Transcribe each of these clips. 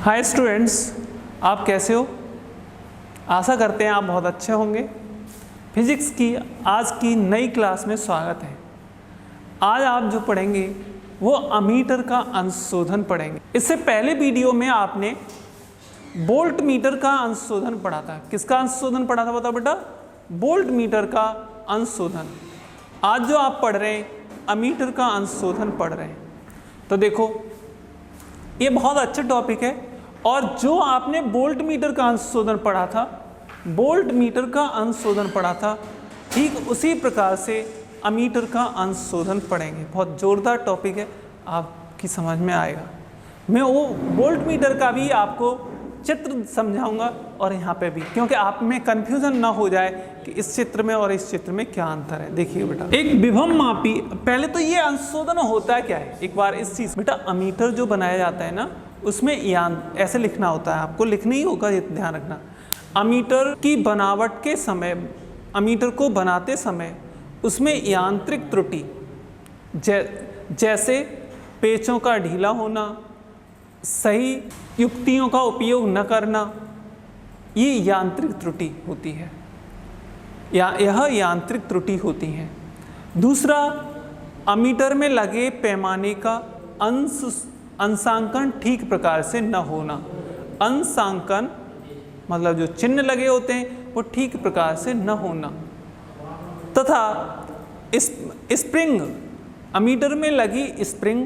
Hi students, आप कैसे हो? आशा करते हैं आप बहुत अच्छे होंगे। फिजिक्स की आज की नई क्लास में स्वागत है। आज आप जो पढ़ेंगे वो अमीटर का अंशशोधन पढ़ेंगे। इससे पहले वीडियो में आपने वोल्ट मीटर का अंशशोधन पढ़ा था। किसका अंशशोधन पढ़ा था बताओ बेटा? वोल्ट मीटर का अंशशोधन। आज जो आप पढ़ रहे हैं अमीटर का अंशशोधन पढ़ रहे हैं। तो देखो ये बहुत अच्छा टॉपिक है और जो आपने वोल्ट मीटर का अंशशोधन पढ़ा था, वोल्ट मीटर का अंशशोधन पढ़ा था, ठीक उसी प्रकार से अमीटर का अंशशोधन पढ़ेंगे। बहुत जोरदार टॉपिक है, आपकी समझ में आएगा। मैं वो वोल्ट मीटर का भी आपको चित्र समझाऊंगा और यहाँ पे भी, क्योंकि आप में कन्फ्यूजन ना हो जाए कि इस चित्र में और इस चित्र में क्या अंतर है। देखिए बेटा, एक विभव मापी, पहले तो ये अंशशोधन होता है क्या है एक बार इस चीज बेटा, अमीटर जो बनाया जाता है ना उसमें ऐसे लिखना होता है, आपको लिखना ही होगा, ये ध्यान रखना। अमीटर की बनावट के समय, अमीटर को बनाते समय उसमें यांत्रिक त्रुटि जैसे पेचों का ढीला होना, सही युक्तियों का उपयोग न करना, ये यांत्रिक त्रुटि होती है यह यांत्रिक त्रुटि होती है। दूसरा, अमीटर में लगे पैमाने का अंशांकन ठीक प्रकार से न होना। अंशांकन मतलब जो चिन्ह लगे होते हैं वो ठीक प्रकार से न होना। तथा स्प्रिंग, अमीटर में लगी स्प्रिंग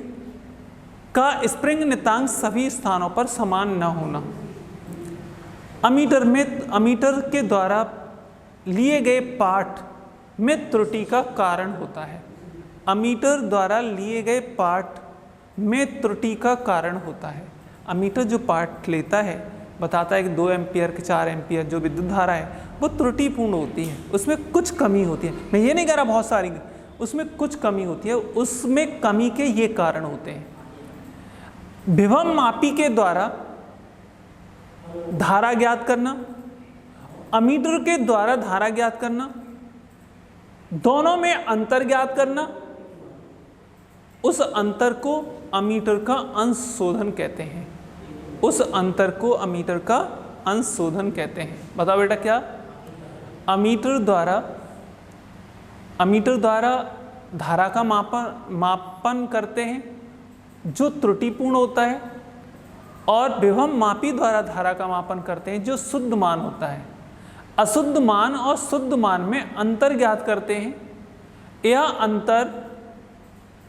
का स्प्रिंग नियतांक सभी स्थानों पर समान न होना। अमीटर के द्वारा लिए गए पाठ में त्रुटि का कारण होता है। अमीटर द्वारा लिए गए पाठ में त्रुटि का कारण होता है। अमीटर जो पाठ लेता है बताता है कि 2 एम्पियर के 4 एम्पियर जो विद्युत धारा है वो त्रुटिपूर्ण होती है, उसमें कुछ कमी होती है। मैं ये नहीं कह रहा बहुत सारी, उसमें कुछ कमी होती है, उसमें कमी के ये कारण होते हैं। विभव मापी के द्वारा धारा ज्ञात करना, अमीटर के द्वारा धारा ज्ञात करना, दोनों में अंतर ज्ञात करना, उस अंतर को अमीटर का अंशशोधन कहते हैं। उस अंतर को अमीटर का अंशशोधन कहते हैं। बताओ बेटा क्या? अमीटर द्वारा धारा का मापन करते हैं जो त्रुटिपूर्ण होता है, और विभव मापी द्वारा धारा का मापन करते हैं जो शुद्ध मान होता है। अशुद्ध मान और शुद्ध मान में अंतर ज्ञात करते हैं। यह अंतर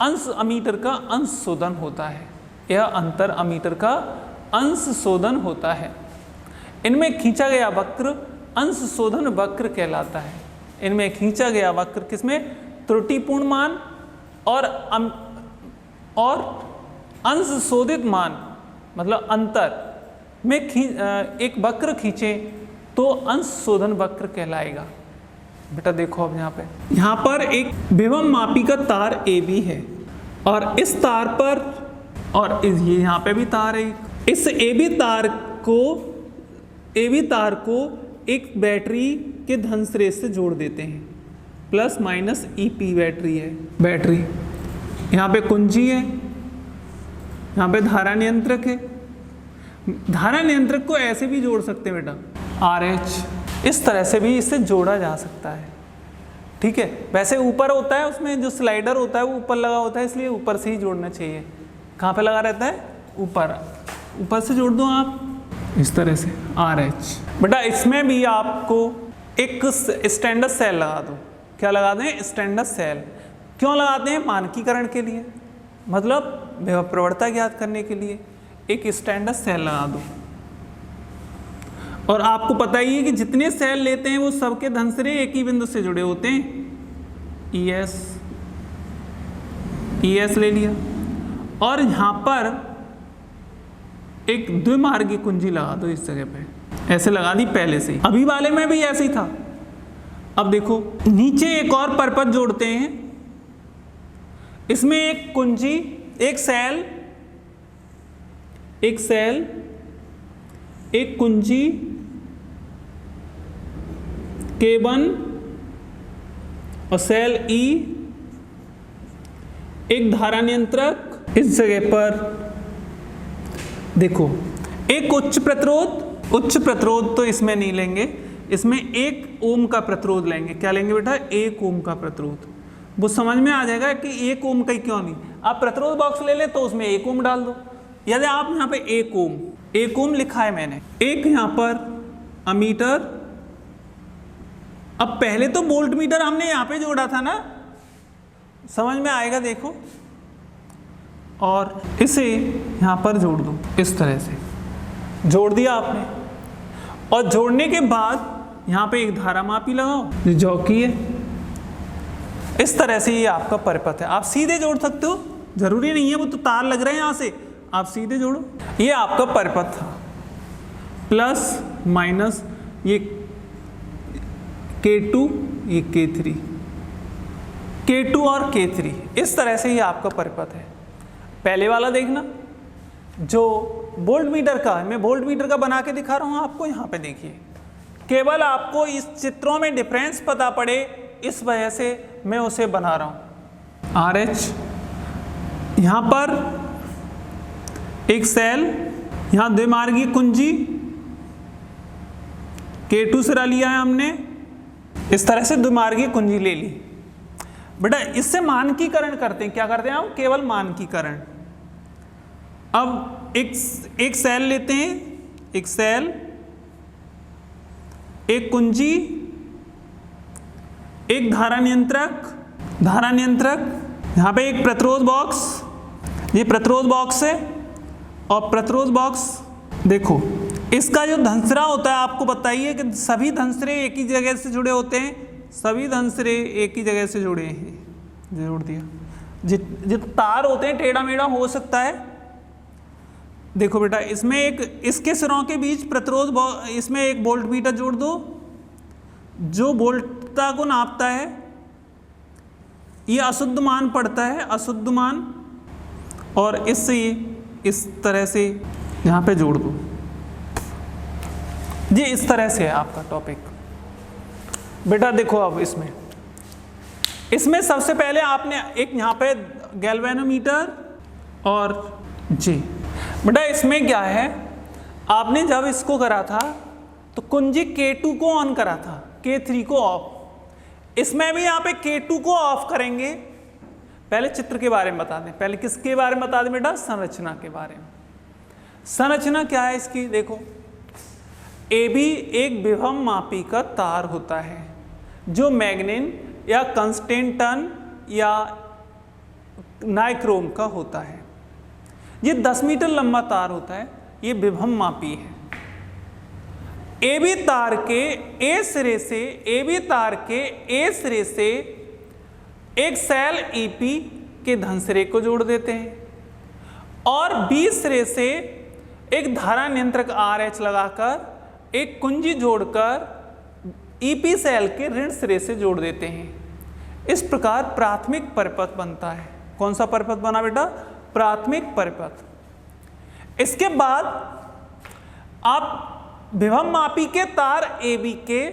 अंश अमीटर का अंशशोधन होता है। यह अंतर अमीटर का अंशशोधन होता है। इनमें खींचा गया वक्र अंशशोधन वक्र कहलाता है। इनमें खींचा गया वक्र किसमें? त्रुटिपूर्ण मान और अंशशोधित मान मतलब अंतर में एक वक्र खींचे तो अंशशोधन वक्र कहलाएगा। बेटा देखो अब यहाँ पर एक विभव मापी का तार AB है और इस तार पर, और ये यहाँ पे भी तार है। इस AB तार को एक बैटरी के धनश्रेणी से जोड़ देते हैं। प्लस माइनस EP बैटरी है। बैटरी यहाँ पे कुंजी है, यहाँ पे धारा नियंत्रक है। धारा नियंत्रक को ऐसे भी जोड़ सकते हैं बेटा, RH, इस तरह से भी इसे जोड़ा जा सकता है। ठीक है, वैसे ऊपर होता है, उसमें जो स्लाइडर होता है वो ऊपर लगा होता है, इसलिए ऊपर से ही जोड़ना चाहिए। कहाँ पे लगा रहता है? ऊपर से जोड़ दो आप इस तरह से, RH। बेटा इसमें भी आपको एक स्टैंडर्ड सेल लगा दो। क्या लगा दें? Standard cell. क्यों लगाते हैं? मानकीकरण के लिए, मतलब विभव प्रवणता ज्ञात करने के लिए एक स्टैंडर्ड सेल लगा दो। और आपको पता ही है कि जितने सेल लेते हैं वो सबके धनश्रेणी एक ही बिंदु से जुड़े होते हैं। ES ले लिया, और यहाँ पर एक द्विमार्गी कुंजी लगा दो इस जगह पे, ऐसे लगा दी पहले से ही। अभी वाले में भी ऐसे ही था। अब देखो नीचे एक और परपथ जोड़ते हैं। इसमें एक कुंजी, एक सेल, एक कुंजी K1 और सेल E, एक धारा नियंत्रक। इस जगह पर देखो एक उच्च प्रतिरोध तो इसमें नहीं लेंगे, इसमें 1 ओम का प्रतिरोध लेंगे। क्या लेंगे बेटा? 1 ओम का प्रतिरोध। वो समझ में आ जाएगा कि 1 ओम का क्यों नहीं। आप प्रतिरोध बॉक्स ले ले तो उसमें 1 ओम डाल दो। यदि आप यहाँ पे 1 ओम लिखा है मैंने, एक यहाँ पर अमीटर। अब पहले तो वोल्ट मीटर हमने यहाँ पे जोड़ा था ना, समझ में आएगा देखो, और इसे यहाँ पर जोड़ दो। इस तरह से जोड़ दिया आपने, और जोड़ने के बाद यहाँ पे एक धारा मापी लगाओ जो कि है। इस तरह से ये आपका परिपथ है। आप सीधे जोड़ सकते हो, जरूरी नहीं है वो तो तार लग रहे हैं यहाँ से, आप सीधे जोड़ो। ये आपका परिपथ था, प्लस माइनस ये K2 ये K3, K2 और K3, इस तरह से ये आपका परिपथ है। पहले वाला देखना जो वोल्ट मीटर का है, मैं वोल्ट मीटर का बना के दिखा रहा हूँ आपको। यहाँ पे देखिए, केवल आपको इस चित्रों में डिफरेंस पता पड़े इस वजह से मैं उसे बना रहा हूँ। RH यहाँ पर एक सेल, यहाँ द्विमार्गी कुंजी, K2 सिरा लिया है हमने, इस तरह से द्विमार्गी कुंजी ले ली। बेटा इससे मानकीकरण करते हैं, क्या करते हैं हम? केवल मानकीकरण। अब एक सेल लेते हैं, एक सेल, एक कुंजी, एक धारा नियंत्रक, यहाँ पे एक प्रतिरोध बॉक्स, ये प्रतिरोध बॉक्स है। और प्रतिरोध बॉक्स देखो, इसका जो धनसिरा होता है, आपको बताइए कि सभी धनसिरे एक ही जगह से जुड़े होते हैं, सभी धनसिरे एक ही जगह से जुड़े हैं, जोड़ दिया। जितने तार होते हैं टेढ़ा मेढ़ा हो सकता है। देखो बेटा, इसमें एक, इसके सिरों के बीच प्रतिरोध, इसमें एक वोल्ट मीटर जोड़ दो जो वोल्टता को नापता है। ये अशुद्ध मान पड़ता है, अशुद्ध मान, और इससे ये इस तरह से यहाँ पे जोड़ दो। ये इस तरह से है आपका टॉपिक। बेटा देखो, अब इसमें सबसे पहले आपने एक यहाँ पे गैल्वेनोमीटर और जी। बेटा इसमें क्या है, आपने जब इसको करा था तो कुंजी K2 को ऑन करा था, K3 को ऑफ। इसमें भी यहाँ पे K2 को ऑफ करेंगे। पहले चित्र के बारे में बता दें, पहले किसके बारे में बता दें बेटा? संरचना के बारे में। संरचना क्या है इसकी? देखो, AB एक विभव मापी का तार होता है जो मैग्नीन या कंस्टेंटन या नाइक्रोम का होता है। ये 10 मीटर लंबा तार होता है, ये विभव मापी है। AB तार के A सिरे से एक सेल EP के धनसिरे को जोड़ देते हैं, और B सिरे से एक धारा नियंत्रक RH लगाकर एक कुंजी जोड़कर EP सेल के ऋण सिरे से जोड़ देते हैं। इस प्रकार प्राथमिक परिपथ बनता है। कौन सा परिपथ बना बेटा? प्राथमिक परिपथ। इसके बाद आप विभव मापी के तार AB के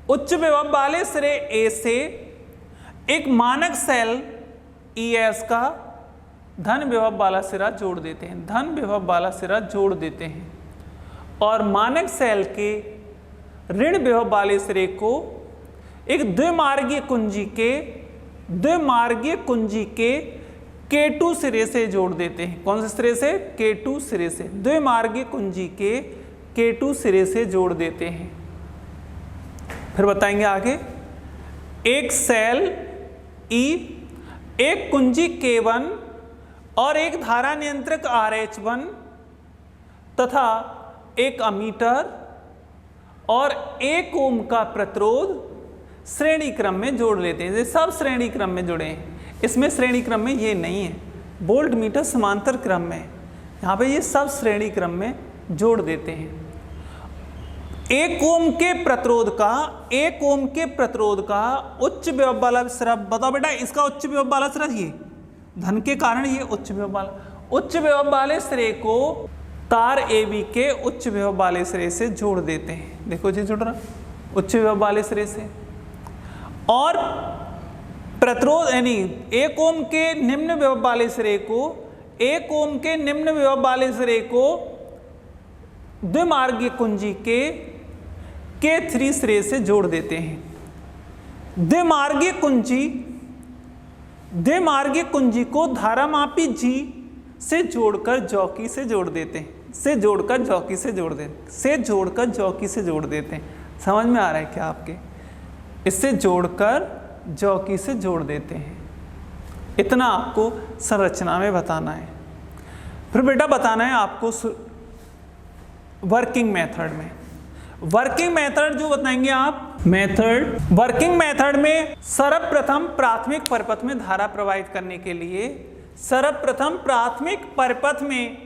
उच्च विभव वाले सिरे A से एक मानक सेल ES का धन विभव वाला सिरा जोड़ देते हैं, धन विभव वाला सिरा जोड़ देते हैं, और मानक सेल के ऋण विभव वाले सिरे को एक द्विमार्गीय कुंजी के K2 सिरे से जोड़ देते हैं। कौन से सिरे से? K2 सिरे से। द्विमार्गीय कुंजी के K2 सिरे से जोड़ देते हैं। फिर बताएंगे आगे। एक सेल E, एक कुंजी K1 और एक धारा नियंत्रक RH1 तथा एक अमीटर और 1 ओम का प्रतिरोध श्रेणी क्रम में जोड़ लेते हैं। ये सब श्रेणी क्रम में जुड़े हैं। इसमें श्रेणी क्रम में ये नहीं है, वोल्ट मीटर समांतर क्रम में, यहाँ पे ये सब श्रेणी क्रम में जोड़ देते हैं। 1 ओम के प्रतिरोध का उच्च विभव वाला सिरा, बताओ बेटा इसका उच्च विभव वाला सिरा, ये धन के कारण ये उच्च विभव वाले सिरे को तार AB के उच्च विभव वाले सिरे से जोड़ देते हैं। देखो जी जुड़ रहा, उच्च विभव वाले सिरे से। और प्रतिरोध यानी 1 ओम के निम्न विभव वाले सिरे को द्विमार्गीय कुंजी के 3 सिरे से जोड़ देते हैं। द्विमार्गीय कुंजी को धारामापी जी से जोड़कर जॉकी से जोड़ देते हैं, से जोड़कर जॉकी से जोड़ देते हैं। समझ में आ रहा है क्या आपके? इससे जोड़कर जॉकी से जोड़ देते हैं। इतना आपको संरचना में बताना है। फिर बेटा बताना है आपको वर्किंग मेथड में। वर्किंग मेथड जो बताएंगे आप, वर्किंग मेथड में सर्वप्रथम प्राथमिक परिपथ में धारा प्रवाहित करने के लिए, सर्वप्रथम प्राथमिक परिपथ में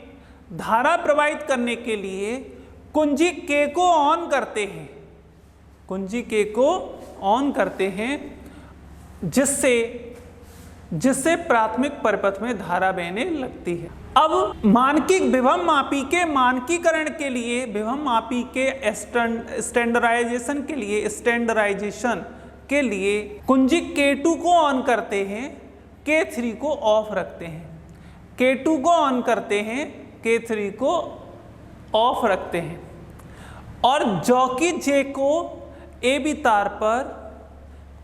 धारा प्रवाहित करने के लिए कुंजी K को ऑन करते हैं, कुंजी K को ऑन करते हैं, जिससे प्राथमिक परिपथ में धारा बहने लगती है। अब मानकी विभव मापी के मानकीकरण के लिए, विभव मापी के स्टैंडर्डाइजेशन के लिए कुंजी K2 को ऑन करते हैं, K3 को ऑफ रखते हैं। K2 को ऑन करते हैं, K3 को ऑफ रखते हैं और जॉकी J को AB तार पर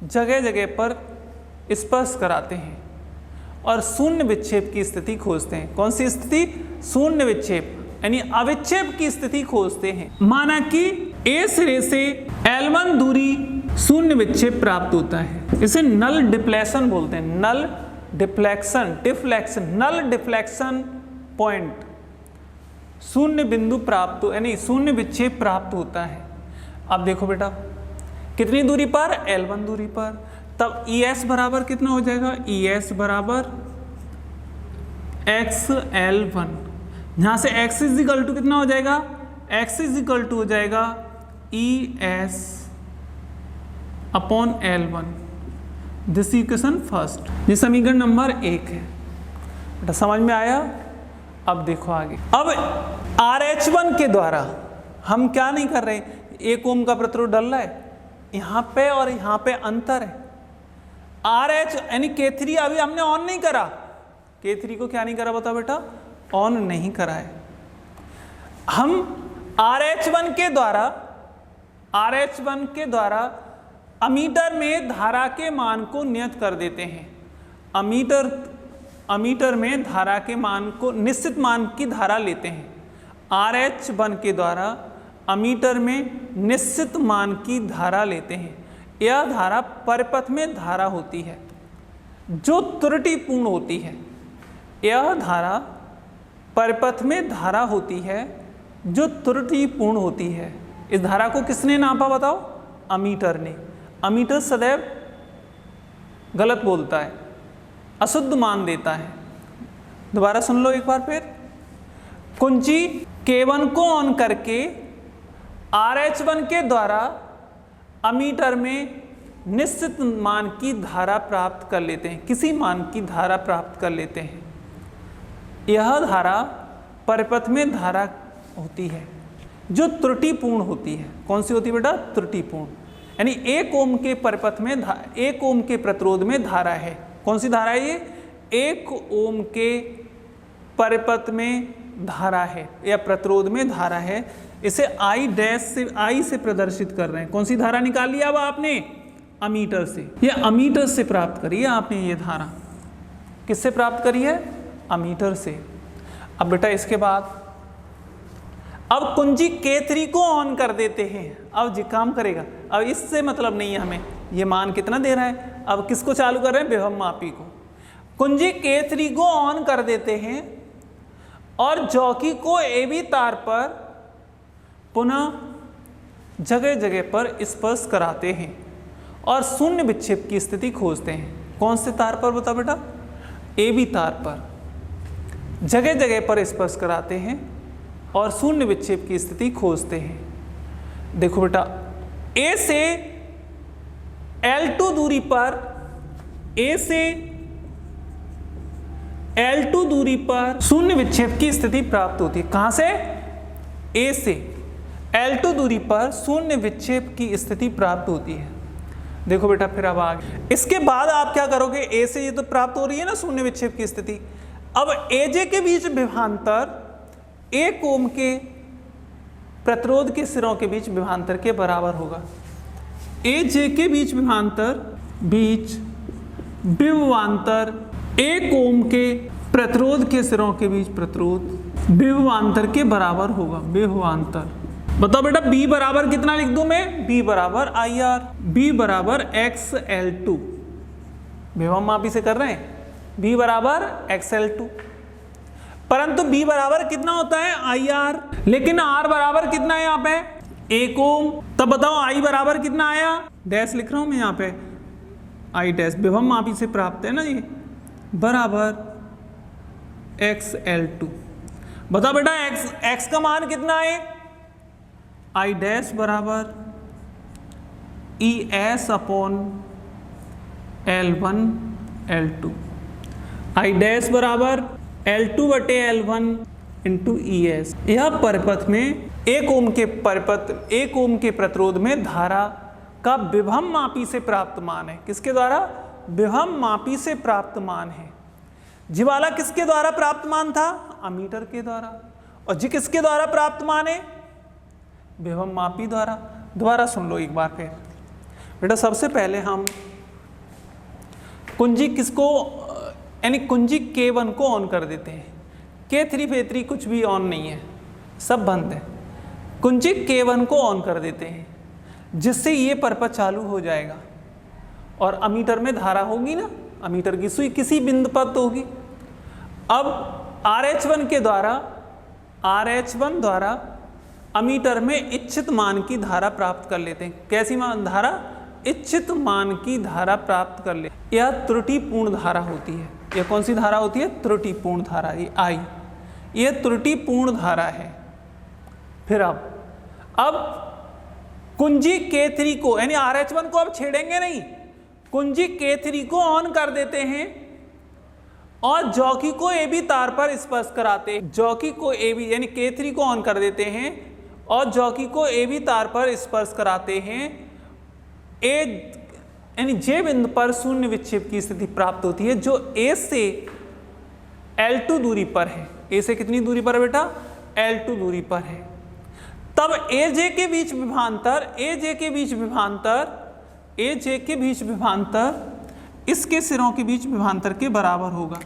जगह जगह पर स्पर्श कराते हैं और शून्य विक्षेप की स्थिति खोजते हैं। कौन सी स्थिति? शून्य विक्षेप यानी अविक्षेप की स्थिति खोजते हैं। माना कि A सिरे से L1 दूरी शून्य विक्षेप प्राप्त होता है। इसे नल डिफ्लेक्शन बोलते हैं। नल डिफ्लेक्शन पॉइंट, शून्य बिंदु प्राप्त यानी शून्य विक्षेप प्राप्त होता है। अब देखो बेटा कितनी दूरी पर? L1 दूरी पर। तब ES बराबर कितना हो जाएगा? ES बराबर XL1। यहां से X इज इक्वल टू कितना हो जाएगा? X इज इक्वल टू हो जाएगा ES upon L1। This equation first, ये समीकरण नंबर 1 है। बेटा समझ में आया? अब देखो आगे। अब RH1 के द्वारा हम क्या नहीं कर रहे, 1 ओम का प्रतिरोध डल रहा है, यहाँ पे और यहाँ पे अंतर है। RH यानी K3 अभी हमने ऑन नहीं करा, K3 को क्या नहीं करा बताओ बेटा? ऑन नहीं करा है। हम RH1 के द्वारा अमीटर में धारा के मान को नियत कर देते हैं। अमीटर में धारा के मान को, निश्चित मान की धारा लेते हैं। RH1 के द्वारा अमीटर में निश्चित मान की धारा लेते हैं। यह धारा परिपथ में धारा होती है जो त्रुटिपूर्ण होती है। यह धारा परिपथ में धारा होती है जो त्रुटिपूर्ण होती है। इस धारा को किसने नापा बताओ? अमीटर ने। अमीटर सदैव गलत बोलता है, अशुद्ध मान देता है। दोबारा सुन लो एक बार फिर। कुंजी K1 को ऑन करके RH1 के द्वारा अमीटर में निश्चित मान की धारा प्राप्त कर लेते हैं, किसी मान की धारा प्राप्त कर लेते हैं। यह धारा परिपथ में धारा होती है जो त्रुटिपूर्ण होती है। कौन सी होती है बेटा? त्रुटिपूर्ण। यानी 1 ओम के परिपथ में 1 ओम के प्रतिरोध में धारा है। कौन सी धारा है ये? 1 ओम के परिपथ में धारा है या प्रतिरोध में धारा है। इसे I से प्रदर्शित कर रहे हैं। कौन सी धारा निकाल लिया अब आपने? अमीटर से। ये अमीटर से प्राप्त करी है आपने ये धारा। किससे प्राप्त करी है? अमीटर से। अब बेटा इसके बाद अब कुंजी K3 को ऑन कर देते हैं। अब जी काम करेगा। अब इससे मतलब नहीं है हमें ये मान कितना दे रहा है। अब किसको चालू कर रहे हैं? विभव मापी को। कुंजी K3 को ऑन कर देते हैं और जॉकी को AB तार पर पुनः जगह जगह पर स्पर्श कराते हैं और शून्य विक्षेप की स्थिति खोजते हैं। कौन से तार पर बताओ बेटा? AB तार पर जगह जगह पर स्पर्श कराते हैं और शून्य विक्षेप की स्थिति खोजते हैं। देखो बेटा A से L2 दूरी पर, A से L2 दूरी पर शून्य विक्षेप की स्थिति प्राप्त होती है। कहां से? A से L2 दूरी पर शून्य विक्षेप की स्थिति प्राप्त होती है। देखो बेटा फिर अब आगे इसके बाद आप क्या करोगे? A से ये तो प्राप्त हो रही है ना शून्य विक्षेप की स्थिति। अब AJ के बीच विभवांतर 1 ओम के प्रतिरोध के सिरों के बीच विभवांतर के बराबर होगा। ए जे के बीच विभवांतर 1 ओम के प्रतिरोध के सिरों के बीच प्रतिरोध विभवांतर के बराबर होगा। विभवांतर बताओ बेटा, B बराबर कितना लिख दूं मैं? B बराबर IR, B बराबर XL2। विभव मापी से कर रहे हैं, B बराबर XL2, परंतु B बराबर कितना होता है? IR, लेकिन R बराबर कितना है यहाँ पे? 1 ओम। तब बताओ I बराबर कितना आया? डैश लिख रहा हूं मैं यहाँ पे, I डैश विभव मापी से प्राप्त है ना ये, बराबर XL2। बताओ बेटा X का मान कितना है? I डैश बराबर ES upon L1 L2, I dash बराबर L2 बटे L1 इंटू ES। यह परिपथ में 1 ओम के प्रतिरोध में धारा का विभव मापी से प्राप्त मान है। किसके द्वारा? विभव मापी से प्राप्त मान है। जी वाला किसके द्वारा प्राप्त मान था? अमीटर के द्वारा। और जी किसके द्वारा प्राप्त मान है? विभव मापी द्वारा। दोबारा सुन लो एक बार फिर बेटा। सबसे पहले हम कुंजी किसको, यानी कुंजी K1 को ऑन कर देते हैं। K3 P3 कुछ भी ऑन नहीं है, सब बंद है। कुंजी K1 को ऑन कर देते हैं, जिससे ये परिपथ चालू हो जाएगा और अमीटर में धारा होगी ना, अमीटर की सुई किसी बिंदु पर तो होगी। अब RH1 द्वारा अमीटर में इच्छित मान की धारा प्राप्त कर लेते हैं। कैसी मान धारा? इच्छित मान की धारा प्राप्त कर ले। यह त्रुटिपूर्ण धारा होती है। यह कौन सी धारा होती है? त्रुटिपूर्ण धारा, ये I, यह त्रुटिपूर्ण धारा है। फिर अब कुंजी K3 को, यानी RH1 को अब छेड़ेंगे नहीं, कुंजी K3 को ऑन कर देते हैं और जॉकी को AB तार पर स्पर्श कराते हैं। जॉकी को AB यानी K3 को ऑन कर देते हैं और जॉकी को AB तार पर स्पर्श कराते हैं। A यानी J बिंदु पर शून्य विक्षेप की स्थिति प्राप्त होती है, जो A से L2 दूरी पर है। A से कितनी दूरी पर है बेटा? L2 दूरी पर है। तब AJ के बीच विभवांतर इसके सिरों के बीच विभवांतर के बराबर होगा।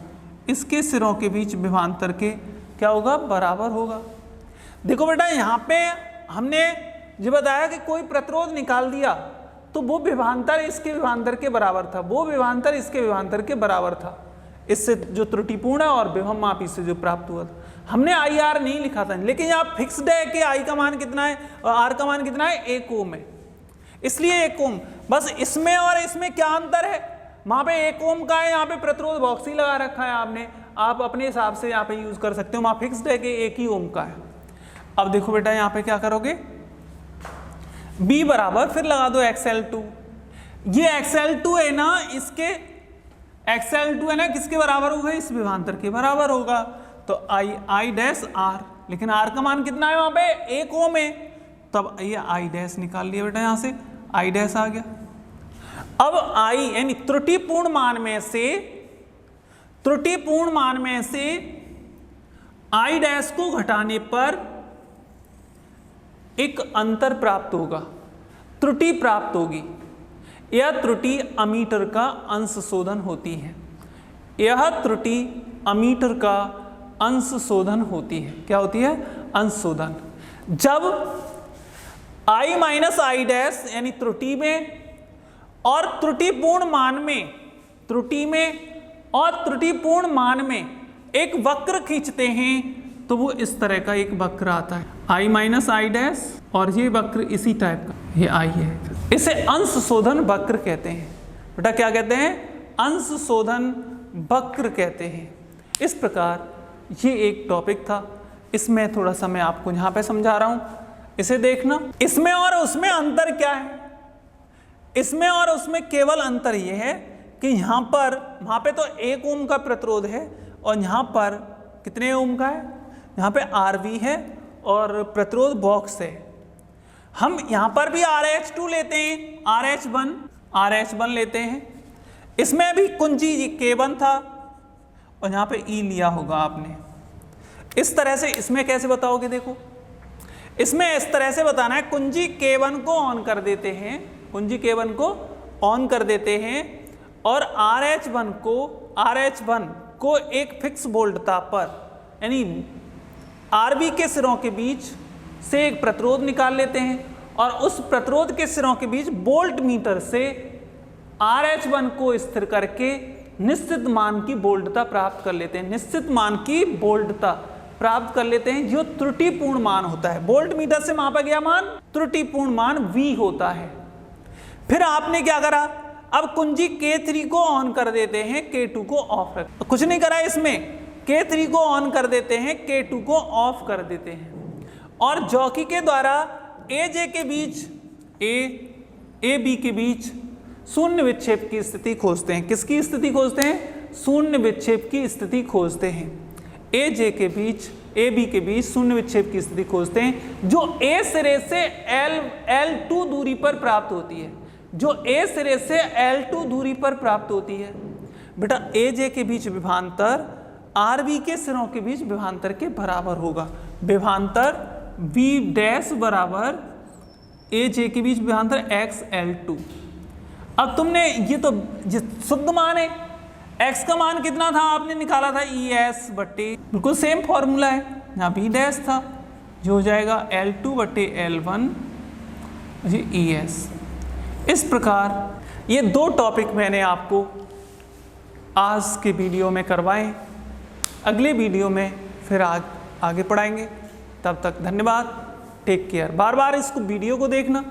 इसके सिरों के बीच विभवांतर के क्या होगा? बराबर होगा। देखो बेटा, यहाँ पे हमने जो बताया कि कोई प्रतिरोध निकाल दिया तो वो विभवांतर इसके विभवांतर के बराबर था, वो विभवांतर इसके विभवांतर के बराबर था, इससे जो त्रुटिपूर्ण है और विभव मापी से जो प्राप्त हुआ था। हमने IR नहीं लिखा था, लेकिन यहाँ फिक्स्ड है कि I का मान कितना है और R का मान कितना है? 1 ओम है, इसलिए 1 ओम। बस इसमें और इसमें क्या अंतर है? वहाँ पे 1 ओम का है, यहाँ पे प्रतिरोध बॉक्स ही लगा रखा है आपने, आप अपने हिसाब से यहाँ पे यूज कर सकते हो। वहाँ फिक्स्ड है कि 1 ही ओम का है। अब देखो बेटा, यहाँ पे क्या करोगे? B बराबर फिर लगा दो XL2। ये XL2 है ना, इसके XL2 है ना, किसके बराबर होगा? इस विभवांतर के बराबर होगा। तो I डैश R, लेकिन R का मान कितना है? वहाँ पे 1 ओम है, तब ये I डैश निकाल लिया बेटा, यहाँ से I डैश आ गया। अब I यानी त्रुटिपूर्ण मान में से I डैश को घटाने पर एक अंतर प्राप्त होगा, त्रुटि प्राप्त होगी। यह त्रुटि अमीटर का अंश शोधन होती है। यह त्रुटि अमीटर का अंश शोधन होती है। क्या होती है? अंश शोधन। जब I माइनस I डैश यानी त्रुटि में और त्रुटिपूर्ण मान में एक वक्र खींचते हैं तो वो इस तरह का एक वक्र आता है, I माइनस I डैश, और ये वक्र इसी टाइप का, ये I है। इसे अंश शोधन वक्र कहते हैं। बेटा क्या कहते हैं? अंश शोधन वक्र कहते हैं। इस प्रकार ये एक टॉपिक था, इसमें थोड़ा सा मैं आपको यहाँ पे समझा रहा हूँ, इसे देखना। इसमें और उसमें अंतर क्या है? इसमें और उसमें केवल अंतर ये है कि यहाँ पर, वहाँ पे तो 1 ओम का प्रतिरोध है और यहाँ पर कितने ओम का है? यहाँ पे RV है और प्रतिरोध बॉक्स है। हम यहाँ पर भी RH2 लेते हैं, RH1 लेते हैं। इसमें भी कुंजी K1 था और यहाँ पे E लिया होगा आपने। इस तरह से इसमें कैसे बताओगे? देखो, इसमें इस तरह से बताना है, कुंजी K1 को ऑन कर देते हैं, कुंजी K1 को ऑन कर देते हैं और RH1 को एक फिक्स वोल्टता पर, यानी RB के सिरों के बीच से एक प्रतिरोध निकाल लेते हैं और उस प्रतिरोध के सिरों के बीच वोल्ट मीटर से RH1 को स्थिर करके निश्चित मान की वोल्टता प्राप्त कर लेते हैं, निश्चित मान की वोल्टता प्राप्त कर लेते हैं जो त्रुटिपूर्ण मान होता है। वोल्ट मीटर से मापा गया मान त्रुटिपूर्ण मान V होता है। फिर आपने क्या करा, अब कुंजी K3 को ऑन कर देते हैं, K2 को ऑफ रख, कुछ नहीं करा इसमें, K3 को ऑन कर देते हैं, K2 को ऑफ कर देते हैं और जॉकी के द्वारा AJ के बीच, AB के बीच शून्य विक्षेप की स्थिति खोजते हैं। किसकी स्थिति खोजते हैं? शून्य विक्षेप की स्थिति खोजते हैं। AJ के बीच, AB के बीच शून्य विक्षेप की स्थिति खोजते हैं जो A सिरे से L2 दूरी पर प्राप्त होती है, जो A सिरे से L2 दूरी पर प्राप्त होती है। बेटा AJ के बीच विभवांतर RB के सिरों के बीच विभवांतर के बराबर होगा। विभवांतर V डैश बराबर AJ के बीच विभवांतर XL2। अब तुमने ये तो शुद्ध मान है, x का मान कितना था आपने निकाला था, ES बट्टे, बिल्कुल सेम फॉर्मूला है, यहाँ B डैश था जो हो जाएगा L2 बट्टे L1 जी ES। इस प्रकार ये दो टॉपिक मैंने आपको आज के वीडियो में करवाए, अगले वीडियो में फिर आगे पढ़ाएंगे। तब तक धन्यवाद, टेक केयर। बार बार इसको वीडियो को देखना।